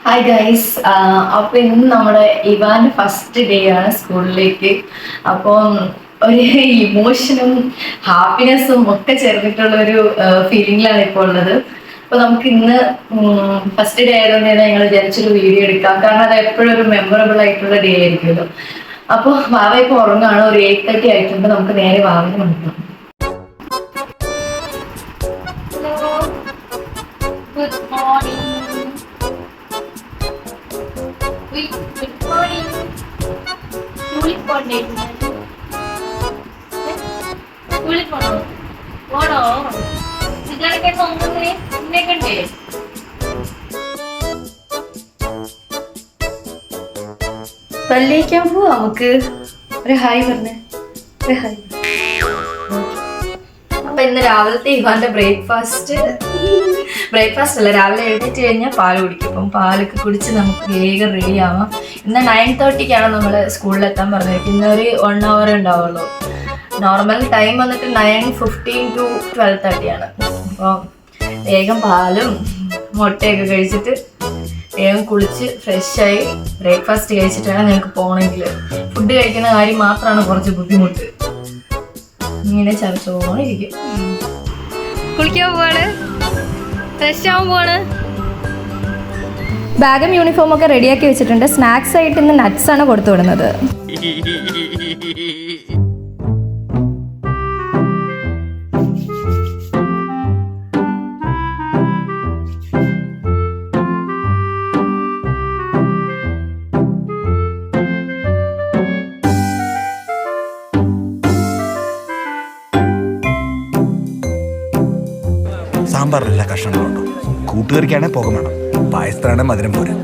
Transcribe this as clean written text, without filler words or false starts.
Hi guys. അപ്പോൾ ഇന്ന് നമ്മുടെ ഇവാൻ്റെ ഫസ്റ്റ് ഡേ ആണ് സ്കൂളിലേക്ക്. അപ്പം ഒരു ഇമോഷനും ഹാപ്പിനെസ്സും ഒക്കെ ചേർന്നിട്ടുള്ള ഒരു ഫീലിംഗിലാണ് ഇപ്പോൾ ഉള്ളത്. അപ്പോൾ നമുക്ക് ഇന്ന് ഫസ്റ്റ് ഡേ ആയതുകൊണ്ട് തന്നെ ഞങ്ങൾ വിചാരിച്ചൊരു വീഡിയോ എടുക്കാം. കാരണം അത് എപ്പോഴും ഒരു മെമ്മറബിൾ ആയിട്ടുള്ള ഡേ ആയിരിക്കുമല്ലോ. അപ്പോൾ വാവ ഇപ്പോൾ ഉറങ്ങുകയാണ്. ഒരു 8:30 ആയിട്ടുണ്ട്. നമുക്ക് നേരെ വാവിന് നോക്കാം. Good morning. Good morning. സ്കൂളിൽ പോണ്ടേ? സ്കൂളിൽ പോണോ? പോണോ? ഇതൊക്കെ നോക്കുന്നേ ഇന്നേക്കണ്ടേ? പല്ലിക്കാൻ പോവാ നമുക്ക്. ഒരു ഹായ് പറഞ്ഞേ. ഒരു ഹായ്. അപ്പൊ ഇന്ന് രാവിലത്തെ ഇവാന്റെ ബ്രേക്ക്ഫാസ്റ്റ് അല്ല, രാവിലെ എഴുന്നേറ്റ് കഴിഞ്ഞാൽ പാല് കുടിക്കും. അപ്പം പാലൊക്കെ കുടിച്ച് നമുക്ക് വേഗം റെഡി ആവാം. ഇന്ന് 9:30 നമ്മൾ സ്കൂളിലെത്താൻ പറഞ്ഞിരിക്കുന്നത്. ഇന്നൊരു 1 hour ഉണ്ടാവുള്ളൂ. നോർമൽ ടൈം വന്നിട്ട് 9:15 to 12:30 ആണ്. അപ്പോൾ വേഗം പാലും മുട്ടയൊക്കെ കഴിച്ചിട്ട് വേഗം കുളിച്ച് ഫ്രഷായി ബ്രേക്ക്ഫാസ്റ്റ് കഴിച്ചിട്ട് വേണം ഞങ്ങൾക്ക് പോകണമെങ്കിൽ. ഫുഡ് കഴിക്കുന്ന കാര്യം മാത്രമാണ് കുറച്ച് ബുദ്ധിമുട്ട്. ഇങ്ങനെ ചവച്ചോണ്ടിരിക്കും. കുളിക്കാൻ പോവാണ്, ഫ്രഷ് ആവാൻ പോവാണ്. ബാഗും യൂണിഫോം ഒക്കെ റെഡിയാക്കി വെച്ചിട്ടുണ്ട്. സ്നാക്സ് ആയിട്ട് ഇന്ന് നട്ട്സ് ആണ് കൊടുത്തു വിടുന്നത്. സാമ്പാറിലെല്ലാ കഷ്ണങ്ങളുണ്ടോ? കൂട്ടുകറിക്കാണെ പുക വേണം, പായസത്തിനാണെ മധുരം പോരാ.